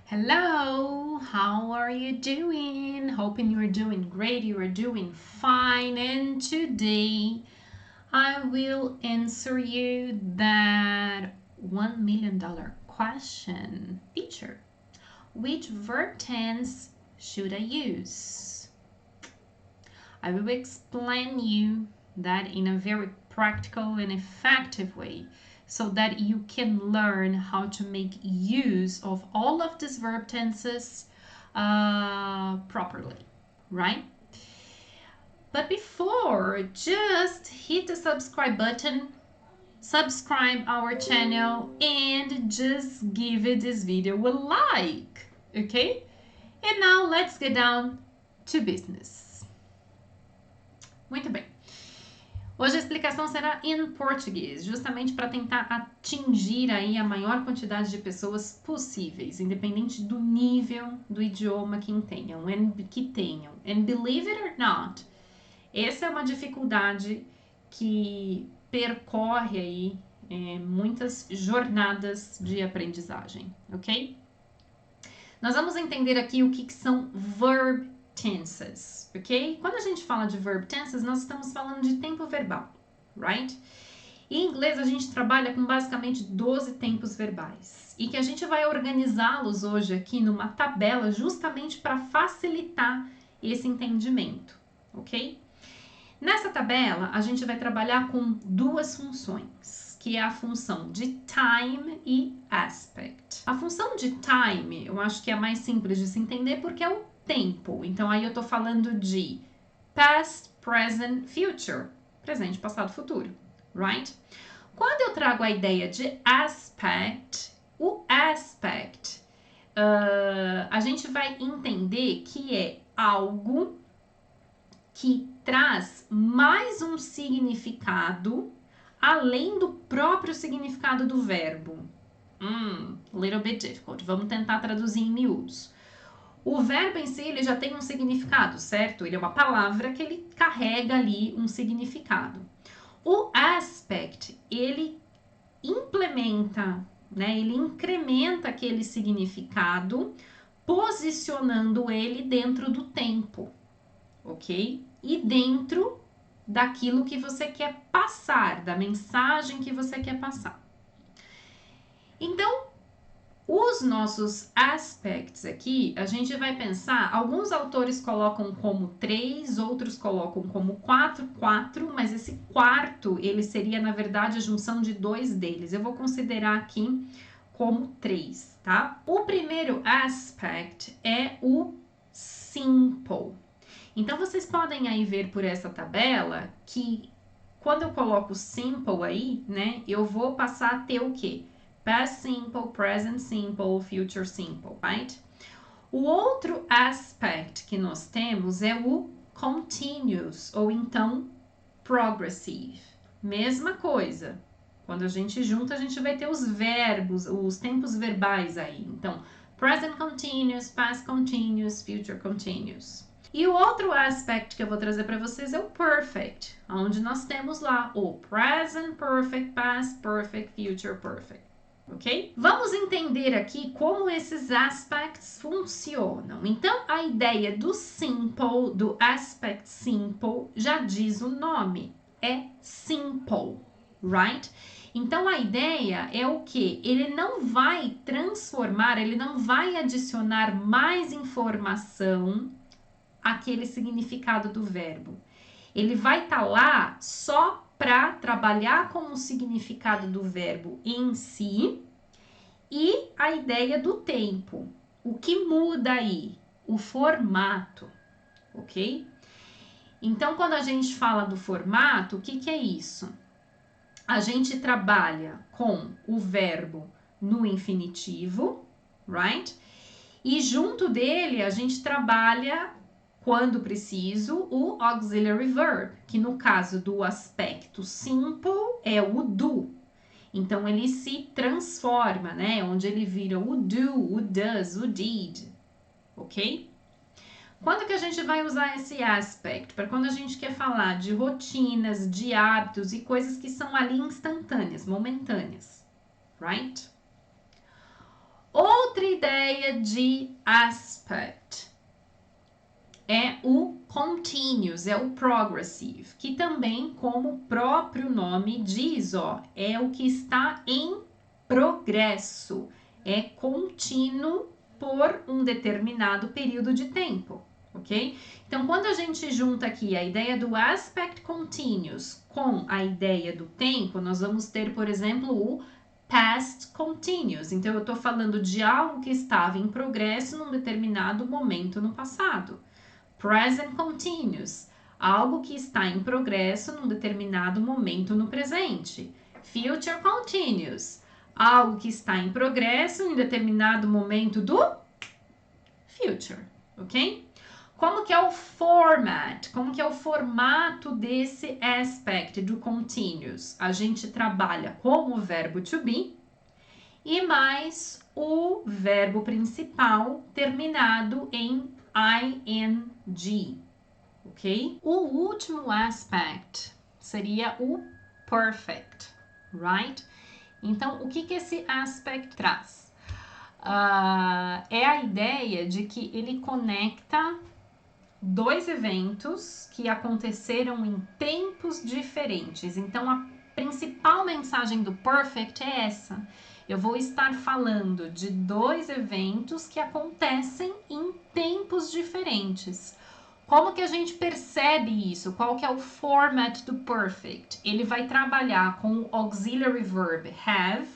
Hello, how are you doing? Hoping you are doing great, you are doing fine. And today I will answer you that $1 million question. Teacher, which verb tense should I use? I will explain you that in a very practical and effective way so that you can learn how to make use of all of these verb tenses properly, right? But before, just hit the subscribe button, subscribe our channel, and just give it this video a like, okay? And now let's get down to business. Muito bem. Hoje a explicação será em português, justamente para tentar atingir aí a maior quantidade de pessoas possíveis, independente do nível do idioma que tenham. And believe it or not, essa é uma dificuldade que percorre aí muitas jornadas de aprendizagem, ok? Nós vamos entender aqui o que são verb tenses, ok? Quando a gente fala de verb tenses, nós estamos falando de tempo verbal, right? Em inglês, a gente trabalha com basicamente 12 tempos verbais e que a gente vai organizá-los hoje aqui numa tabela justamente para facilitar esse entendimento, ok? Nessa tabela, a gente vai trabalhar com duas funções, que é a função de time e aspect. A função de time, eu acho que é a mais simples de se entender porque é o tempo. Então, aí eu tô falando de past, present, future. Presente, passado, futuro, right? Quando eu trago a ideia de aspect, o aspect, a gente vai entender que é algo que traz mais um significado além do próprio significado do verbo. Little bit difficult. Vamos tentar traduzir em miúdos. O verbo em si, ele já tem um significado, certo? Ele é uma palavra que ele carrega ali um significado. O aspect, ele implementa, né? Ele incrementa aquele significado, posicionando ele dentro do tempo, ok? E dentro daquilo que você quer passar, da mensagem que você quer passar. Então, os nossos aspects aqui, a gente vai pensar, alguns autores colocam como 3, outros colocam como 4, mas esse quarto, ele seria, na verdade, a junção de 2 deles. Eu vou considerar aqui como 3, tá? O primeiro aspect é o simple. Então, vocês podem aí ver por essa tabela que quando eu coloco simple aí, né, eu vou passar a ter o quê? Past simple, present simple, future simple, right? O outro aspect que nós temos é o continuous, ou então progressive. Mesma coisa. Quando a gente junta, a gente vai ter os verbos, os tempos verbais aí. Então, present continuous, past continuous, future continuous. E o outro aspect que eu vou trazer para vocês é o perfect, onde nós temos lá o present perfect, past perfect, future perfect. Ok? Vamos entender aqui como esses aspects funcionam. Então, a ideia do simple, do aspect simple, já diz o nome. É simple, right? Então, a ideia é o que? Ele não vai transformar, ele não vai adicionar mais informação àquele significado do verbo. Ele vai estar lá só para trabalhar com o significado do verbo em si e a ideia do tempo. O que muda aí? O formato, ok? Então, quando a gente fala do formato, o que é isso? A gente trabalha com o verbo no infinitivo, right? E junto dele, a gente trabalha, quando preciso, o auxiliary verb, que no caso do aspecto simple é o do. Então, ele se transforma, né? Onde ele vira o do, o does, o did, ok? Quando que a gente vai usar esse aspect? Para quando a gente quer falar de rotinas, de hábitos e coisas que são ali instantâneas, momentâneas, right? Outra ideia de aspect é o continuous, é o progressive, que também, como o próprio nome diz, ó, é o que está em progresso, é contínuo por um determinado período de tempo, ok? Então, quando a gente junta aqui a ideia do aspect continuous com a ideia do tempo, nós vamos ter, por exemplo, o past continuous. Então, eu estou falando de algo que estava em progresso num determinado momento no passado. Present continuous, algo que está em progresso num determinado momento no presente. Future continuous, algo que está em progresso em determinado momento do future, ok? Como que é o format? Como que é o formato desse aspect do continuous? A gente trabalha com o verbo to be e mais o verbo principal terminado em ing, ok? O último aspect seria o perfect, right? Então, o que esse aspect traz? É a ideia de que ele conecta dois eventos que aconteceram em tempos diferentes. Então, a principal mensagem do perfect é essa. Eu vou estar falando de dois eventos que acontecem em tempos diferentes. Como que a gente percebe isso? Qual que é o format do perfect? Ele vai trabalhar com o auxiliary verb have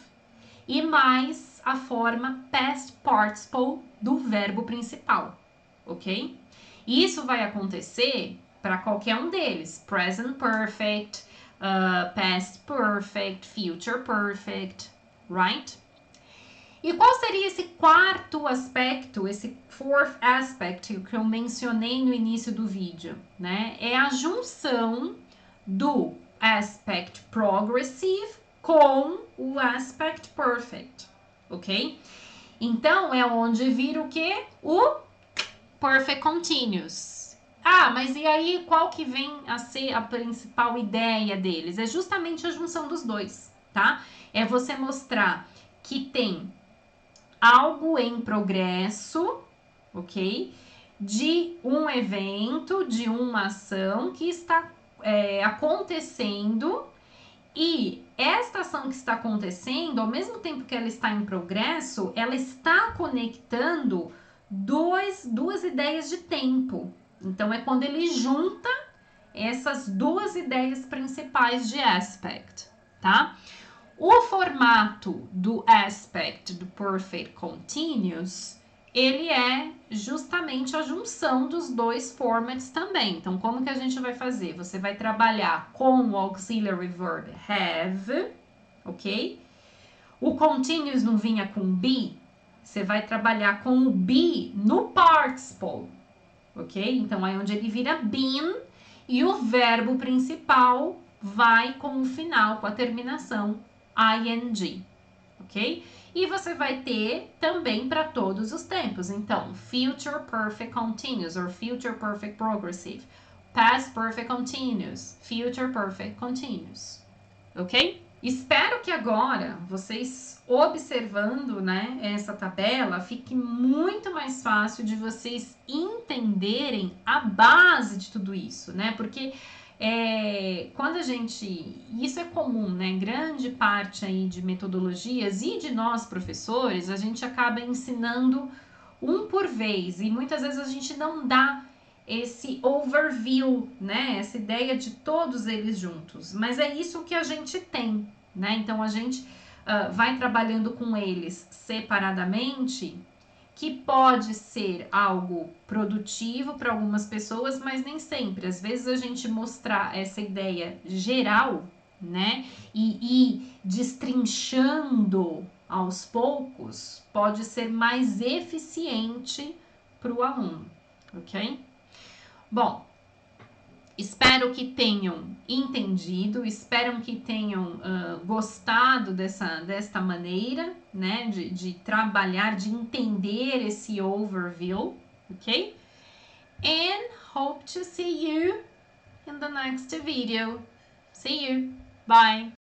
e mais a forma past participle do verbo principal, ok? Isso vai acontecer para qualquer um deles: present perfect, past perfect, future perfect, right? E qual seria esse quarto aspecto, esse fourth aspect que eu mencionei no início do vídeo, né? É a junção do aspect progressive com o aspect perfect, ok? Então, é onde vira o quê? O perfect continuous. Ah, mas e aí qual que vem a ser a principal ideia deles? É justamente a junção dos dois, tá? É você mostrar que tem algo em progresso, ok? De um evento, de uma ação que está acontecendo e esta ação que está acontecendo, ao mesmo tempo que ela está em progresso, ela está conectando duas ideias de tempo. Então, é quando ele junta essas duas ideias principais de aspect, tá? O formato do aspect do perfect continuous, ele é justamente a junção dos dois formats também. Então, como que a gente vai fazer? Você vai trabalhar com o auxiliary verb have, ok? O continuous não vinha com be, você vai trabalhar com o be no participle, ok? Então, é onde ele vira been e o verbo principal vai com o final, com a terminação ing, ok? E você vai ter também para todos os tempos. Então, future perfect continuous or future perfect progressive, past perfect continuous, future perfect continuous, ok? Espero que agora vocês observando, né, essa tabela fique muito mais fácil de vocês entenderem a base de tudo isso, né? Porque quando a gente, isso é comum, né? Grande parte aí de metodologias e de nós professores, a gente acaba ensinando um por vez e muitas vezes a gente não dá esse overview, né? Essa ideia de todos eles juntos. Mas é isso que a gente tem, né? Então a gente vai trabalhando com eles separadamente, que pode ser algo produtivo para algumas pessoas, mas nem sempre. Às vezes a gente mostrar essa ideia geral, né? E ir destrinchando aos poucos pode ser mais eficiente para o aluno, ok? Bom, espero que tenham entendido, espero que tenham gostado desta maneira, né, de trabalhar, de entender esse overview, ok? And hope to see you in the next video. See you. Bye.